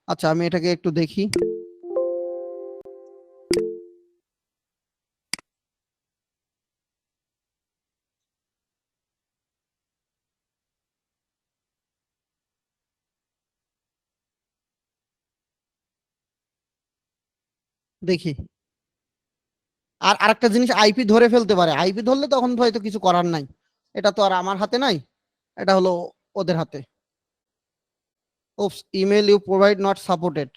আচ্ছা, আমি এটাকে একটু দেখি। দেখি। আর আরেকটা জিনিস, আইপি ধরে ফেলতে পারে। আইপি ধরলে তখন হয়তো কিছু করার নাই। এটা তো আর আমার হাতে নাই, এটা হলো ওদের হাতে। Oops, email you provide not supported.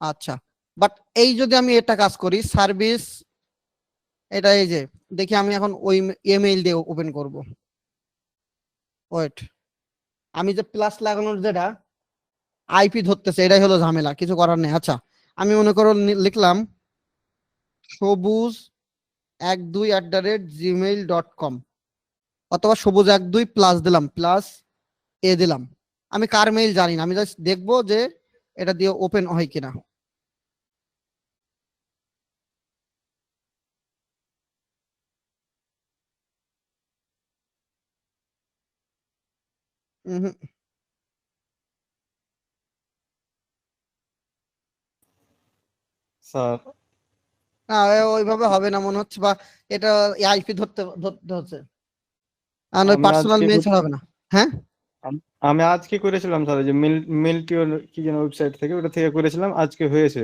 আচ্ছা, বাট এই যদি আমি এটা কাজ করি সার্ভিস, এটা এই যে দেখি, আমি এখন ওই ইমেইল দিয়ে ওপেন করব। ওয়েট, আমি যে প্লাস লাগানোর যেটা আইপি ধরতেছে, এটাই হলো ঝামেলা, কিছু করার নেই। আচ্ছা, আমি মনে করো লিখলাম সবুজ12@gmail.com, অথবা সবুজ12 প্লাস দিলাম, প্লাস এ দিলাম। আমি কার মেইল জানি না, আমি জাস্ট দেখবো যে এটা দিয়ে ওপেন হয় কিনা। হুম, স্যার না, ওইভাবে হবে না মনে হচ্ছে, বা এটা আইপি ধরতে ধরতে হচ্ছে, আর ওই আমি পার্সোনাল আজকে মেইল ছাড়া হবে না। হ্যাঁ, আমি আজকে করেছিলাম স্যার, যে মিলটিও কি যেন ওয়েবসাইট থেকে, ওটা থেকে করেছিলাম, আজকে হয়েছে।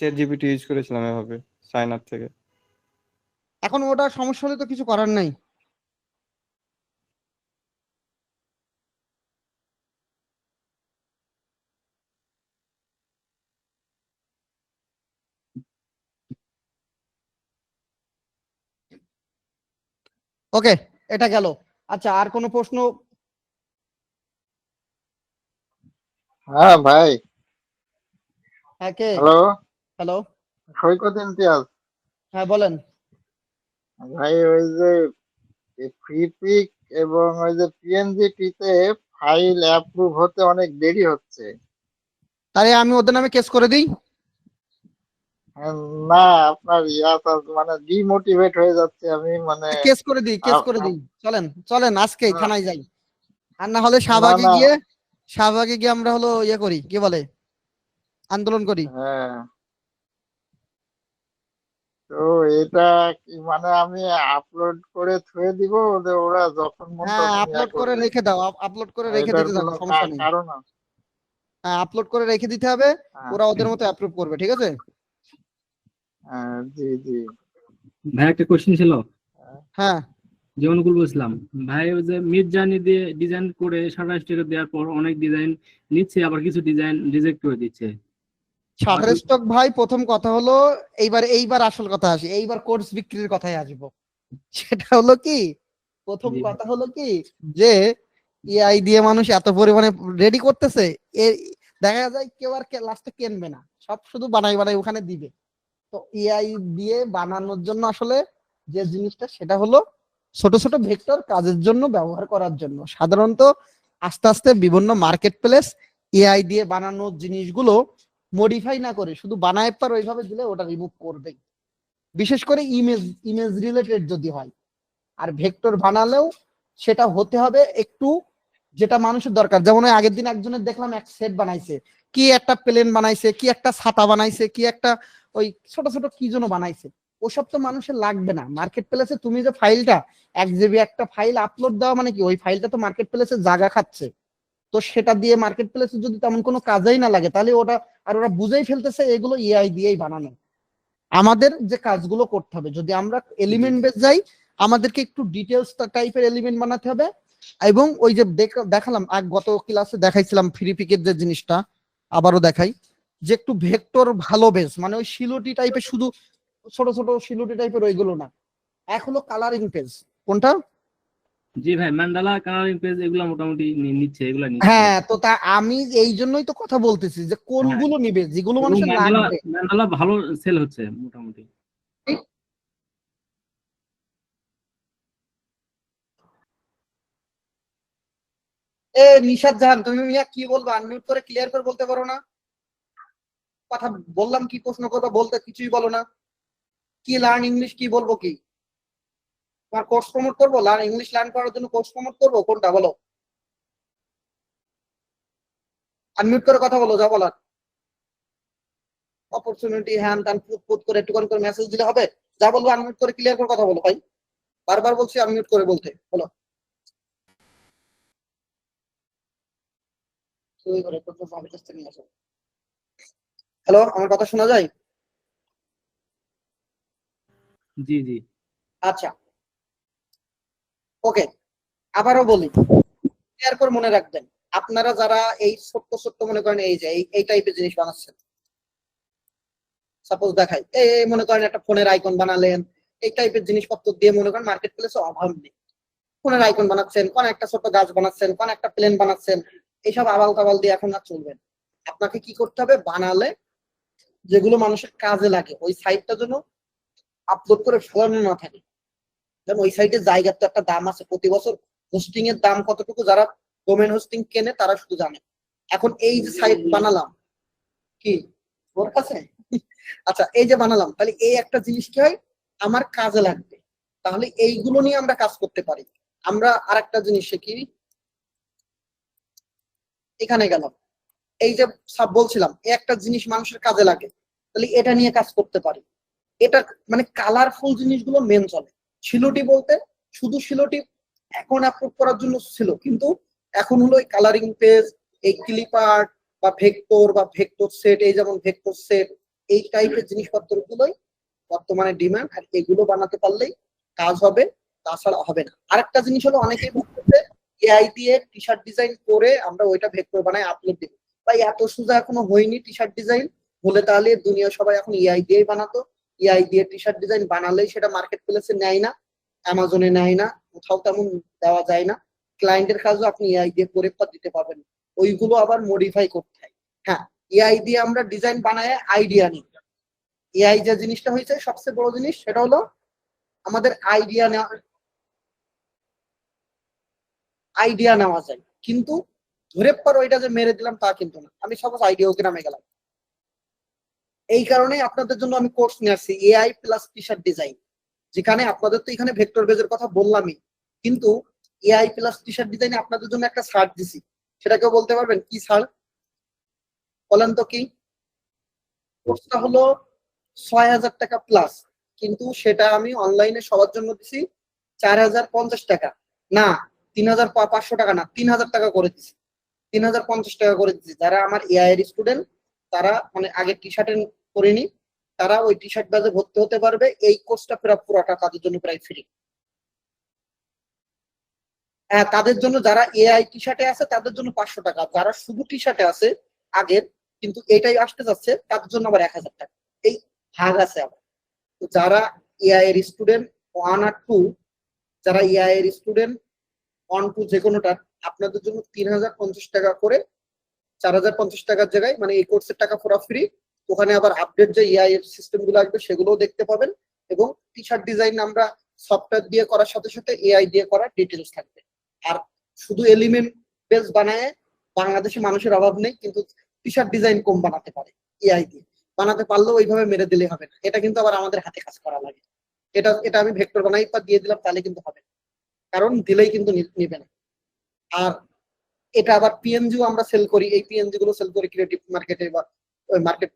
চ্যাট জিপিটি ইউজ করেছিলাম এভাবে সাইন আপ থেকে। এখন ওটা সমস্যা হলে তো কিছু করার নাই। ওকে, এটা গেল। আচ্ছা, আর কোনো প্রশ্ন? হ্যাঁ ভাই। হ্যাঁ, কে? Hello, hello. সৈকত ইমতিয়াজ। হ্যাঁ, বলেন। ভাই ওই যে ফ্রিপিক এবং ওই যে পিএনজি তে ফাইল অ্যাপ্রুভ হতে অনেক দেরি হচ্ছে। তাহলে আমি ওদের নামে কেস করে দিই। হ্যাঁ, না আপনার মানে ডিমোটিভেট হয়ে যাচ্ছে আমি, মানে কেস করে দিই, কেস আ- করে আ- দিই। চলেন চলেন, আজকেই না থানায় যাই। আর না হলে না শাহবাগে না, গিয়ে, শাহবাগে গিয়ে আমরা হলো ইয়ে করি, কি বলে, আন্দোলন করি। হ্যাঁ, তো এটা কি মানে আমি আপলোড করে থুয়ে দিব, ওরা যখন মন হ্যাঁ, তখন ইয়া আপলোড করে করবে? রেখে দাও, আপলোড করে রেখে এটার দিতে কোনো থাকো, সমস্যা নেই। কারণ আছে? হ্যাঁ, আপলোড করে রেখে দিতে হবে, হ্যাঁ, ওরা ওদের মতো অ্যাপ্রুভ করবে, ঠিক আছে? হ্যাঁ, জি জি। ভাই একটা কোশ্চেন ছিল, হ্যাঁ, যে অনুকূল বলছিলাম। ভাই ওই যে মিড জার্নি দিয়ে ডিজাইন করে 27 টাকা দেওয়ার পর অনেক ডিজাইন নিচ্ছে, আবার কিছু ডিজাইন রিজেক্ট করে দিচ্ছে। আমার শাটার স্টক ভাই, প্রথম কথা হলো, এইবার এইবার আসল কথা আসি, এইবার কোর্স বিক্রির কথায় আসবো। সেটা হলো কি, প্রথম জি ভাই। কথা হলো কি, যে এআই দিয়ে মানুষ এত পরিমাণে রেডি করতেছে, এ দেখা যায় কেউ আর লাস্টে কিনবে না, সব শুধু বানাই বানাই ওখানে দিবে। তো এআই দিয়ে বানানোর জন্য আসলে যে জিনিসটা, সেটা হলো ছোট ছোট ভেক্টর কাজের জন্য ব্যবহার করার জন্য। সাধারণত আস্তে আস্তে বিভিন্ন মার্কেট প্লেস এআই দিয়ে বানানো জিনিসগুলো মডিফাই না করে শুধু বানায় পার ওইভাবে দিলে ওটা রিমুভ করবে, বিশেষ করে ইমেজ, ইমেজ রিলেটেড যদি হয়। আর ভেক্টর বানালেও সেটা হতে হবে একটু যেটা মানুষের দরকার। যেমন ওই আগের দিন একজনের দেখলাম এক সেট বানাইছে, কি একটা প্লেন বানাইছে, কি একটা ছাতা বানাইছে, কি একটা ওই ছোট ছোট কি যেন বানাইছে। ওসব তো মানুষের লাগবে না মার্কেট প্লেসে। তুমি যে ফাইলটা 1 জিবি একটা ফাইল আপলোড দেওয়া মানে কি, ওই ফাইলটা তো মার্কেট প্লেসে জায়গা খাচ্ছে। তো সেটা দিয়ে মার্কেট প্লেসে যদি তেমন কোনো কাজেই না লাগে, তাহলে ওটা, আর ওরা বুঝেই ফেলতেছে এগুলো এআই দিয়েই বানানো। আমাদের যে কাজগুলো করতে হবে, যদি আমরা জি এলিমেন্ট বেস যাই, আমাদেরকে একটু ডিটেলস টাইপের এলিমেন্ট বানাতে হবে। এবং ওই যে দেখালাম গত ক্লাসে দেখাইছিলাম ফ্রি পিকের যে জিনিসটা, আবারও দেখাই, যে একটু ভেক্টর ভালো বেস, মানে ওই শিলুটি টাইপের, শুধু ছোট ছোট শিলুটি টাইপের ওইগুলো না। এক হলো কালারিং পেজ। কোনটা? জি ভাই, ম্যান্ডালা কালারিং পেজ এগুলো মোটামুটি নিচ্ছে, এগুলা নিচ্ছে আর হ্যাঁ, কি। তো তা আমি এই জন্যই তো কথা বলতেছি যে হ্যাঁ, কোনগুলো নিবে, যেগুলো এবং মানুষের ম্যান্ডালা লাগবে। ম্যান্ডালা ভালো সেল হচ্ছে মোটামুটি। এ নিশাদ জাহান, তুমি মিয়া কি বলবো, আনমিউট করে ক্লিয়ার করে বলতে পারো না? কথা বললাম, কি প্রশ্ন করবো বলতে কিছুই বলো না। কি লার্ন ইংলিশ, কি বলবো, কি তোমার কোর্স প্রমোট করবো, লার্ন ইংলিশ লার্ন করার জন্য কোর্স প্রমোট করবো, কোনটা বলো? আনমিউট করে কথা বলো, যা বলার। অপরচুনিটি হ্যান ত্যান পুট করে একটুখানি করে মেসেজ দিলে হবে? যা বলবো আনমিউট করে ক্লিয়ার করে কথা বলো ভাই, বারবার বলছি আনমিউট করে বলতে, বলো। হ্যালো, আমার কথা শোনা যায়? জি জি। আচ্ছা, ওকে, আবারও বলি, ক্লিয়ার করে মনে রাখবেন, আপনারা যারা এই ছোট্ট ছোট্ট মনে করেন এই যে এই টাইপের জিনিস বানাচ্ছেন, সাপোজ দেখাই, এই মনে করেন একটা ফোনের আইকন বানালেন, এই টাইপের জিনিসপত্র দিয়ে মনে করেন মার্কেট প্লেসে অভাব নেই। ফোনের আইকন বানাচ্ছেন, কোন একটা ছোট্ট গাছ বানাচ্ছেন, কোন একটা প্লেন বানাচ্ছেন, এইসব আবাল তাবাল দিয়ে এখন আর চলবেন। আপনাকে কি করতে হবে, বানালে যেগুলো মানুষের কাজে লাগে ওই সাইটটা যেন আপলোড করে ফেলানো না থাকে। যেন ওই সাইটে জায়গার তো একটা দাম আছে, প্রতি বছর হোস্টিং এর দাম কতটুকু যারা ডোমেন হোস্টিং কেনে তারা শুধু জানে। এখন এই যে সাইট বানালাম, কি ওর কাছে আচ্ছা এই যে বানালাম, তাহলে এই একটা জিনিস কি হয়, আমার কাজে লাগবে, তাহলে এইগুলো নিয়ে আমরা কাজ করতে পারি। আমরা আর একটা জিনিস শিখি, এখানে গেলাম, এই যে সব বলছিলাম একটা জিনিস মানুষের কাজে লাগে, তাহলে এটা নিয়ে কাজ করতে পারি। এটা মানে কালারফুল জিনিসগুলো মেন চলে। শিলটি বলতে শুধু শিলটি এখন আপলোড করার জন্য ছিল, কিন্তু এখন হলো এই কালারিং পেজ, এই ক্লিপ আর্ট বা ভেক্টর সেট, এই যেমন ভেক্টর সেট, এই টাইপের জিনিসপত্র গুলোই বর্তমানে ডিমান্ড, আর এগুলো বানাতে পারলেই কাজ হবে, তাছাড়া হবে না। আরেকটা জিনিস হলো, অনেকেই বলতেছে এআই দিয়ে টি শার্ট ডিজাইন করে আমরা ওইটা ভেক্টর বানাই আপলোড দিব। ভাই এত সোজা এখনো হয়নি টি শার্ট ডিজাইন হলে, তাহলে দুনিয়া সবাই এখন এআই দিয়েই বানাতো। এআই দিয়ে টি শার্ট ডিজাইন বানালেই সেটা মার্কেট প্লেসে নেয় না, অ্যামাজনে নেয় না, কোথাও তেমন দেওয়া যায় না। ক্লায়েন্টের কাজও আপনি এআই দিয়ে করে দিতে পারবেন, ওইগুলো আবার মডিফাই করতে হয়। হ্যাঁ, এআই দিয়ে আমরা ডিজাইন বানায় আইডিয়া নিই। এআই যে জিনিসটা হয়েছে সবচেয়ে বড় জিনিস, সেটা হলো আমাদের আইডিয়া নেওয়া যায়, কিন্তু ধরে পর ওইটা যে মেরে দিলাম তা কিন্তু না। আমি সব আইডিয়া ওকে নামে গেলাম। এই কারণে আপনাদের জন্য আমি কোর্স নিয়ে আসছি, AI plus T shirt design, যেখানে আপনাদের তো এখানে ভেক্টর বেজের কথা বললামই, কিন্তু এআই প্লাস টি শার্ট ডিজাইনে আপনাদের জন্য একটা ছাড় দিছি। সেটা কেউ বলতে পারবেন কি ছাড়? বলেন তো কি? কোর্সটা হলো ৬,০০০ টাকা প্লাস, কিন্তু সেটা আমি অনলাইনে সবার জন্য দিছি ৪,০৫০ টাকা, না ৩,৫০০ টাকা না, ৩,০০০ টাকা করে দিছি, ৩,০৫০ টাকা করে দিছি। যারা আমার এআই এর স্টুডেন্ট, তারা মানে আগে টি শার্টে করিনি, তারা ওই টি শার্ট বাজে ভর্তি হতে পারবে। এই কোর্সটা পুরোটা তাদের জন্য প্রায় ফ্রি। হ্যাঁ, তাদের জন্য যারা এআই টি শার্টে আছে তাদের জন্য ৫০০ টাকা, যারা শুধু টি শার্টে আছে আগের কিন্তু এটাই আসতে যাচ্ছে তাদের জন্য আবার ১,০০০ টাকা। এই ভাগ আছে আবার। তো যারা এআই এর স্টুডেন্ট 1 আর 2, যারা এআই এর স্টুডেন্ট 1 2 যে কোনোটার, আপনাদের জন্য ৩,০৫০ টাকা করে, ৪,০৫০ টাকার জায়গায় মানে এই কোর্সের টাকা পুরো ফ্রি। ওখানে আবার আপডেট যে এআই এর সিস্টেম গুলো আসবে সেগুলোও দেখতে পাবেন, এবং টি শার্ট ডিজাইন আমরা সফটওয়্যার দিয়ে করার সাথে সাথে এআই দিয়ে করার ডিটেলস থাকবে। আর শুধু এলিমেন্ট বেস বানায় বাংলাদেশে মানুষের অভাব নেই, কিন্তু টি শার্ট ডিজাইন কম বানাতে পারে এআই দিয়ে। বানাতে পারলেও ওইভাবে মেরে দিলে হবে না, এটা কিন্তু আবার আমাদের হাতে কাজ করা লাগে। এটা আমি ভেক্টর বানাই বা দিয়ে দিলাম তাহলে কিন্তু হবে না, কারণ দিলেই কিন্তু নিবে না। আর এটা আবার পিএনজিও আমরা সেল করি, এই পিএনজি গুলো সেল করি ক্রিয়েটিভ মার্কেটে বা ওই মার্কেট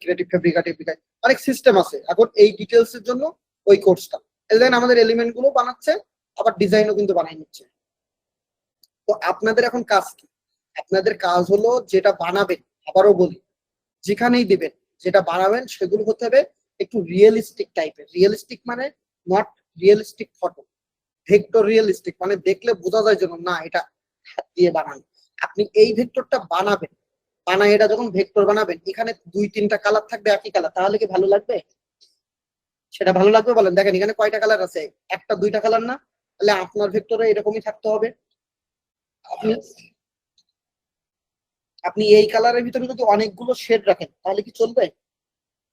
ক্রিয়েটিভ ফেব্রিকা টেব্রিকায়, অনেক সিস্টেম আছে। এখন এই ডিটেলস এর জন্য ওই কোর্সটা, দেন আমাদের এলিমেন্ট গুলো বানাচ্ছে, আবার ডিজাইনও কিন্তু বানাই নিচ্ছে। তো আপনাদের এখন কাজ কি? আপনাদের কাজ হলো যেটা বানাবেন, আবারও বলি, যেখানেই দেবেন যেটা বানাবেন সেগুলো হতে হবে একটু রিয়েলিস্টিক টাইপের। রিয়েলিস্টিক মানে not realistic photo, vector realistic মানে দেখলে বোঝা যায় যেন না এটা হাত দিয়ে বানানো। আপনি এই ভেক্টরটা বানাবেন, বানায় এটা যখন ভেক্টর বানাবেন, এখানে 2-3টা কালার থাকবে একই কালার, তাহলে কি ভালো লাগবে? সেটা ভালো লাগবে বলেন? দেখেন এখানে কয়টা কালার আছে, 1টা 2টা কালার না? তাহলে আপনার ভেক্টরে এরকমই থাকতে হবে। আপনি আপনি এই কালারের ভিতরে যদি অনেকগুলো শেড রাখেন তাহলে কি চলবে?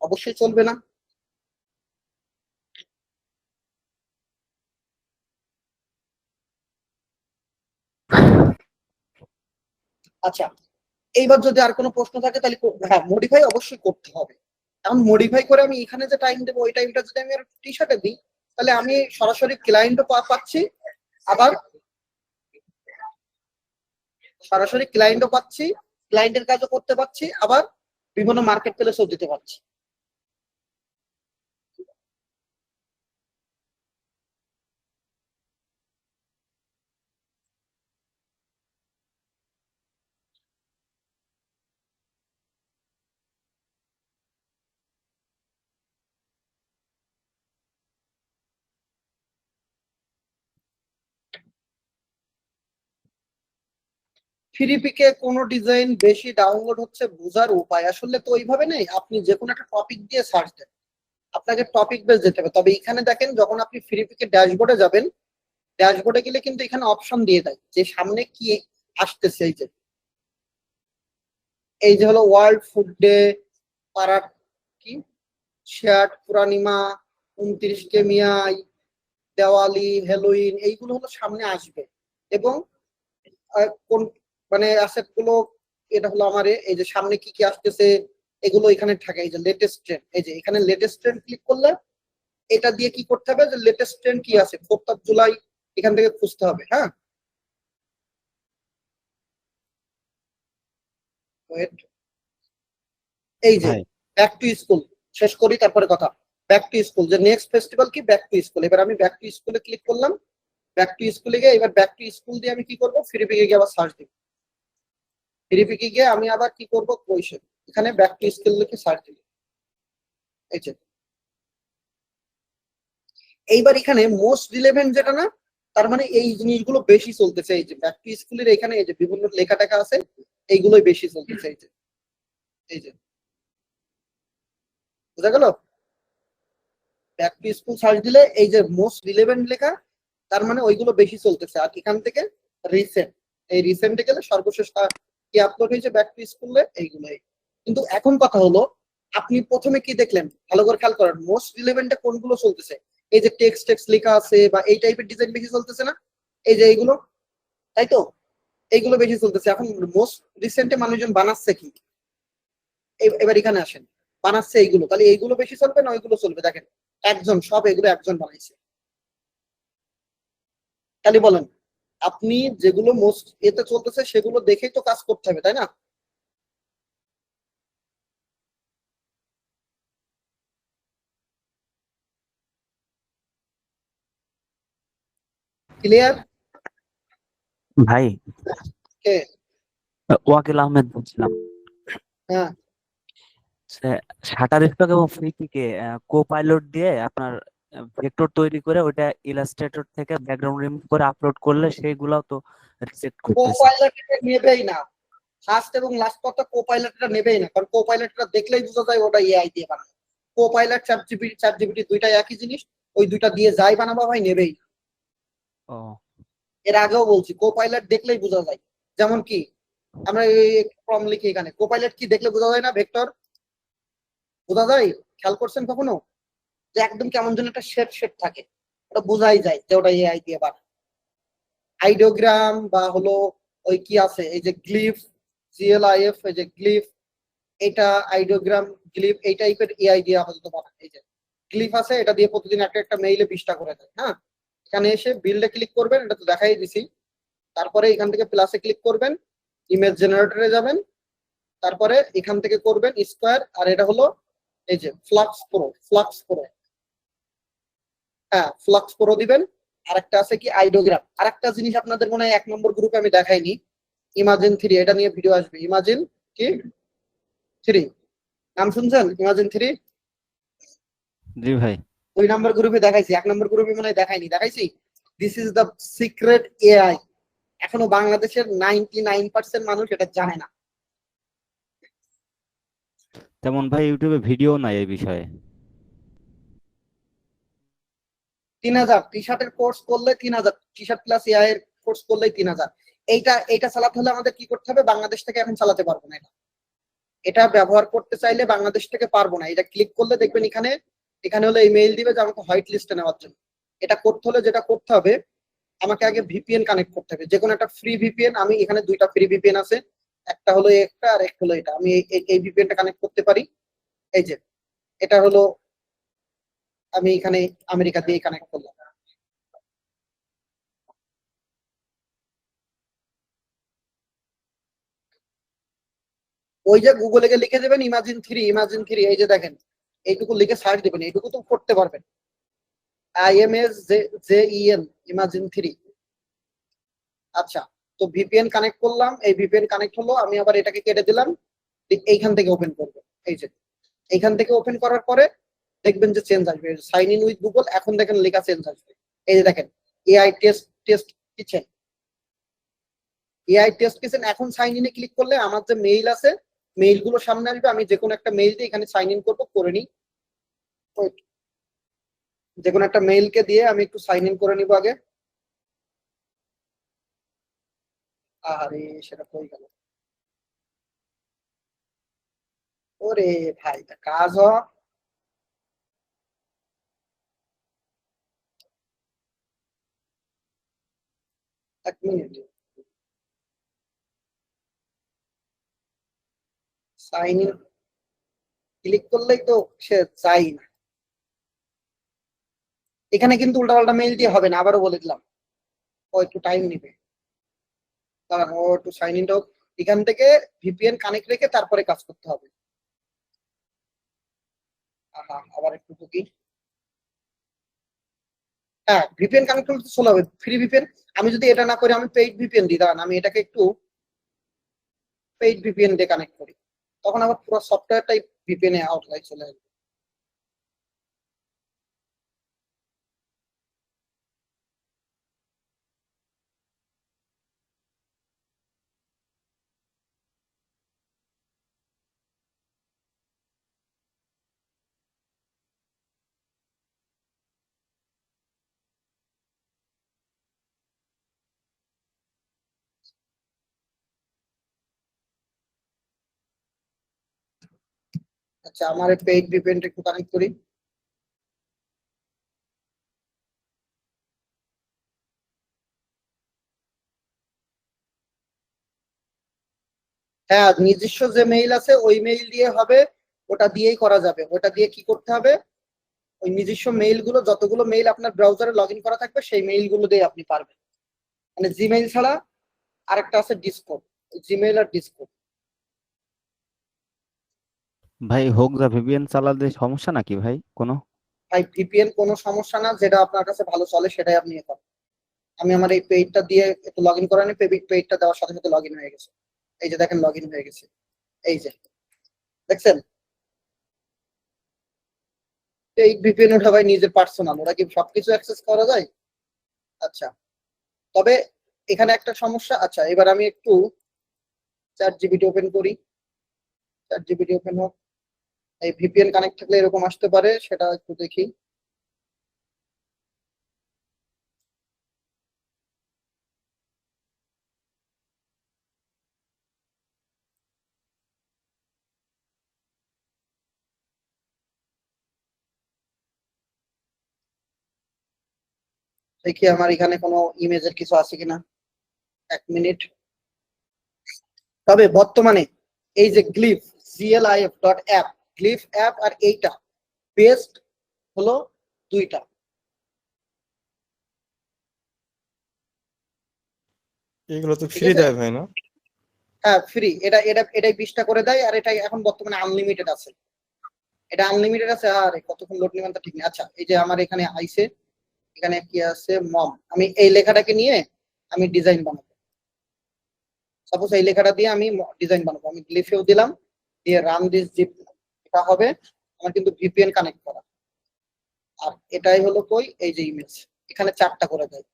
অবশ্যই চলবে না। আচ্ছা, এইবার যদি আর কোনো প্রশ্ন থাকে তাহলে হ্যাঁ, মডিফাই অবশ্যই করতে হবে। এখন মডিফাই করে আমি এখানে যে টাইম দেবো ওই টাইমটা যদি আমি টি শার্টে দিই, তাহলে আমি সরাসরি ক্লায়েন্টও পাচ্ছি, আবার সরাসরি ক্লায়েন্টও পাচ্ছি, ক্লায়েন্টের কাজও করতে পারছি, আবার বিভিন্ন মার্কেট প্লেসেও দিতে পারছি। ফ্রিপিকে কোনো ডিজাইন বেশি ডাউনলোড হচ্ছে বোঝার উপায় আসলে তো ওইভাবে নেই। আপনি যে কোনো একটা টপিক দিয়ে সার্চ দেন, আপনাকে টপিক বেস যেতে হবে। তবে এখানে দেখেন, যখন আপনি ফ্রিপিকে ড্যাশবোর্ডে যাবেন, ড্যাশবোর্ডে গেলে কিন্তু এখানে অপশন দিয়ে দেয় যে সামনে কি আসতেছে। এই যে হলো ওয়ার্ল্ড ফুড ডে, পাড়া কি শেয়ার পূর্ণিমা, 29 মিয়াই, দেওয়ালি, হ্যালোইন, এইগুলো হলো সামনে আসবে। এবং কোন মানে অ্যাসেট গুলো, এটা হলো আমার এই যে সামনে কি কি আসতেছে এগুলো এখানে থাকে। এই যে লেটেস্ট ট্রেন্ড, এই যে এখানে লেটেস্ট ট্রেন্ড ক্লিক করলে এটা দিয়ে কি করতে হবে, যে লেটেস্ট ট্রেন্ড কি আছে 4 জুলাই এখান থেকে খুঁজতে হবে। হ্যাঁ, Wait, এই যে ভাই ব্যাক টু স্কুল, শেষ করি তারপরে কথা। ব্যাক টু স্কুল, যে নেক্সট ফেস্টিভ্যাল কি ব্যাক টু স্কুল। এবার আমি ব্যাক টু স্কুলে ক্লিক করলাম। ব্যাক টু স্কুলে গিয়ে এবার ব্যাক টু স্কুল দিয়ে আমি কি করবো, ফ্রিপিকে গিয়ে আবার সার্চ দিব। ফ্রিপিকে গিয়ে আমি আবার কি করবো, কোয়েশ্চেন, এখানে ব্যাক টু স্কুল লিখে সার্চ দিব। এই যে এইবার এখানে মোস্ট রিলেভেন্ট যেটা না, তার মানে এই জিনিসগুলো বেশি চলতেছে। এই যে ব্যাক টু স্কুলের এখানে এই যে বিভিন্ন লেখা টেখা আছে, এইগুলোই বেশি চলতেছে। এই যে বুঝা গেল? ব্যাক টু স্কুল সার্চ দিলে এই যে মোস্ট রিলেভেন্ট লেখা, তার মানে ওইগুলো বেশি চলতেছে। আর এখান থেকে রিসেন্ট, এই রিসেন্টে গেলে সর্বশেষ কি আপলোড হয়েছে ব্যাক টু স্কুলে, এইগুলোই। কিন্তু এখন কথা হলো, আপনি প্রথমে কি দেখলেন, ভালো করে খেয়াল করেন, মোস্ট রিলেভেন্টে কোনগুলো চলতেছে। এই যে টেক্সট টেক্সট লেখা আছে বা এই টাইপের ডিজাইন বেশি চলতেছে না, এই যে এইগুলো, তাই তো? এইগুলো বেশি চলতেছে। এখন মোস্ট রিসেন্টে মানুষজন বানাচ্ছে কি, এবার এখানে আসেন, বানাচ্ছে এইগুলো, তাহলে এইগুলো বেশি চলবে না ওইগুলো চলবে? দেখেন, একজন, সব এগুলো একজন বানাইছে। তাহলে বলেন, আপনি যেগুলো মোস্ট এতে চলতেছে সেগুলো দেখেই তো কাজ করতে হবে, তাই না? ক্লিয়ার? ভাই কে? ওয়াকিল আহমেদ বলছিলাম। হ্যাঁ, শাটার স্টক এবং ফ্রিপিকে কো পাইলট দিয়ে আপনার ভেক্টর তৈরি করে ওটা ইলাস্ট্রেটর থেকে ব্যাকগ্রাউন্ড রিমুভ করে আপলোড করলে সেইগুলাও তো রিজেক্ট করতেছে। কোপাইলট এটা নেবেই না। ফার্স্ট এবং লাস্ট কথা, কোপাইলটটা নেবেই না, কারণ কোপাইলটটা দেখলেই বোঝা যায় ওটা এআই দিয়ে বানানো। কোপাইলট, চ্যাট জিপিটি দুইটাই একই জিনিস, ওই দুইটা দিয়ে যাই বানাবা ভাই নেবেই না। ও এর আগেও বলছি, কোপাইলট দেখলেই বোঝা যায়। যেমন কি আমরা এই ফর্ম লিখি, এখানে কোপাইলট কি দেখলে বোঝা যায় না, ভেক্টর বোঝা যায়? খেয়াল করছেন কখনো যে একদম কেমন যেন একটা শেপ শেপ থাকে, ওটা বোঝাই যায় যে ওটা এআই দিয়ে বানানো। আইডিওগ্রাম বা হলো ওই কি আছে, এই যে গ্লিফ, জিএলআইএফ, এই যে গ্লিফ, এটা আইডিওগ্রাম, গ্লিফ, এই টাইপের এআই দিয়ে আপাতত বানায়। এই যে গ্লিফ আছে, এটা দিয়ে প্রতিদিন একটা একটা মেইলে 20টা করে দেয়। হ্যাঁ, এখানে এসে বিল্ডে ক্লিক করবেন, এটা তো দেখাই দিছি। তারপরে এখান থেকে প্লাসে ক্লিক করবেন, ইমেজ জেনারেটরে যাবেন, তারপরে এখান থেকে করবেন স্কোয়ার, আর এটা হলো এই যে ফ্লাক্স প্রো। হ্যাঁ, ফ্লাক্স প্রো দিবেন। আরেকটা আছে কি আইডিওগ্রাম। আরেকটা জিনিস আপনাদের মনে হয় 1 নম্বর গ্রুপে আমি দেখাইনি, ইমাজিন 3, এটা নিয়ে ভিডিও আসবে। ইমাজিন 3 নাম শুনছেন? ইমাজিন 3 জি ভাই। 2 নম্বর গ্রুপে দেখাইছি, 1 নম্বর গ্রুপে মনে হয় দেখাইনি, দেখাইছি। This is the secret AI. এখনো বাংলাদেশের 99% মানুষ এটা জানে না। তেমন ভাই ইউটিউবে ভিডিও নাই এই বিষয়ে। 3000 টি শার্টের কোর্স করলে 3000, টি শার্ট প্লাস এআই এর কোর্স করলেই 3000। এইটা চালাতে হলে আমাদের কি করতে হবে, বাংলাদেশ থেকে এখন চালাতে পারবো না। এটা ব্যবহার করতে চাইলে বাংলাদেশ থেকে পারবো না। এটা ক্লিক করলে দেখবেন এখানে এখানে হলো ইমেইল দিবে যে আমাকে হোয়াইট লিস্টে নেওয়ার জন্য। এটা করতে হলে যেটা করতে হবে, আমাকে আগে ভিপিএন কানেক্ট করতে হবে, যে কোনো একটা ফ্রি ভিপিএন। আমি এখানে 2টা ফ্রি ভিপিএন আছে, একটা হলো একটা আর একটা হলো এটা। আমি এই ভিপিএনটা কানেক্ট করতে পারি। এই যে এটা হলো, আমি এখানে আমেরিকা দিয়ে কানেক্ট করলাম। ওই যে গুগলে গিয়ে লিখে দেবেন ইমাজিন 3 এই যে দেখেন এইটুকু লিখে সার্চ দেবেন, এইটুকু তো করতে পারবেন। IMAZIN imagine 3। আচ্ছা, তো ভিপিএন কানেক্ট করলাম, এই ভিপিএন কানেক্ট হলো, আমি আবার এটাকে কেটে দিলাম, ঠিক এইখান থেকে ওপেন করবো। এই যে এইখান থেকে ওপেন করার পরে দেখবেন যে চেঞ্জ আসবে, সাইন ইন উইথ গুগল, এখন দেখেন লেখা চেঞ্জ আসবে। এই যে দেখেন এআই টেস্ট কিচেন, এখন সাইন ইনে ক্লিক করলে আমার যে মেইল আছে মেইল গুলো সামনে আসবে, আমি যে কোনো একটা মেইল দিয়ে এখানে সাইন ইন করবো, করে নিই। যে কোনো একটা মেইলকে দিয়ে আমি একটু সাইন ইন করে নিব আগে। আরে সেটা কই গেল, ওরে ভাই তা কাজ হ। এক মিনিট, সাইন ইন ক্লিক করলেই তো সে চাই না। এখানে কিন্তু উল্টাপাল্টা মেইল দিয়ে হবে না, আবারও বলে দিলাম, ও একটু টাইম নিবে, কারণ ও একটু সাইন ইন হোক। এখান থেকে ভিপিএন কানেক্ট রেখে তারপরে কাজ করতে হবে। আবার একটু ঢুকি। হ্যাঁ, ভিপিএন কানেক্ট করলে চলে হবে, ফ্রি ভিপিএন। আমি যদি এটা না করি, আমি পেইড ভিপিএন দিই, দাঁড়ান আমি এটাকে একটু পেইড ভিপিএন দিয়ে কানেক্ট করি, তখন আবার পুরো সফটওয়্যারটাই ভিপিএন এ আউটলাইন চলে আসবে। আচ্ছা, আমার এই পেইড ভিপিএনটা একটু কানেক্ট করি। হ্যাঁ, নিজস্ব যে মেইল আছে ওই মেইল দিয়ে হবে, ওটা দিয়েই করা যাবে। ওটা দিয়ে কি করতে হবে, ওই নিজস্ব মেইল গুলো, যতগুলো মেইল আপনার ব্রাউজারে লগ ইন করা থাকবে সেই মেইল গুলো দিয়ে আপনি পারবেন। মানে জিমেইল ছাড়া আরেকটা আছে ডিসকর্ড, জিমেইল আর ডিসকর্ড। ভাই হোক যা ভিপিএন চালাতে সমস্যা নাকি ভাই কোনো? ভাই ভিপিএন কোনো সমস্যা না, যেটা আপনার কাছে ভালো চলে সেটাই আপনি করেন। আমি আমার এই পেজটা দিয়ে একটু লগ ইন করানি, পেজটা দেওয়ার সাথে সাথে লগ ইন হয়ে গেছে। এই যে দেখেন লগ ইন হয়ে গেছে, এই যে দেখছেন। এই ভিপিএন ওটা ভাই নিজের পার্সোনাল, ওরা কি সবকিছু অ্যাক্সেস করা যায়? আচ্ছা, তবে এখানে একটা সমস্যা। আচ্ছা, এবার আমি একটু চ্যাট জিপিটি ওপেন করি, চ্যাট জিপিটি ওপেন হোক। এই ভিপিএন কানেক্ট থাকলে এরকম আসতে পারে, সেটা একটু দেখি। দেখি আমার এখানে কোনো ইমেজের কিছু আছে কিনা, এক মিনিট। তবে বর্তমানে এই যে গ্লিফ glif.app, গ্লিফ অ্যাপ আর এইটা বেস্ট হলো দুইটা। এগুলো তো ঠিক ফ্রি আছে, দেয় ভাই না? হ্যাঁ ফ্রি। এটাই 20টা করে দেয়, আর এটা এখন বর্তমানে আনলিমিটেড আছে। এটা আনলিমিটেড আছে, আর কতক্ষণ লোড নেবেন তা ঠিক নেই। আচ্ছা, এই যে আমার এখানে আইছে, এখানে কি আছে, মম। আমি এই লেখাটাকে নিয়ে আমি ডিজাইন বানাবো। সাপোজ এই লেখাটা দিয়ে আমি ডিজাইন বানাবো, আমি গ্লিফেও দিলাম, দিয়ে রান দিস জিপ। এটা হবে আমার কিন্তু ভিপিএন কানেক্ট করা। আর এটাই হলো কই, এই যে ইমেজ, এখানে 4টা করে দেয়,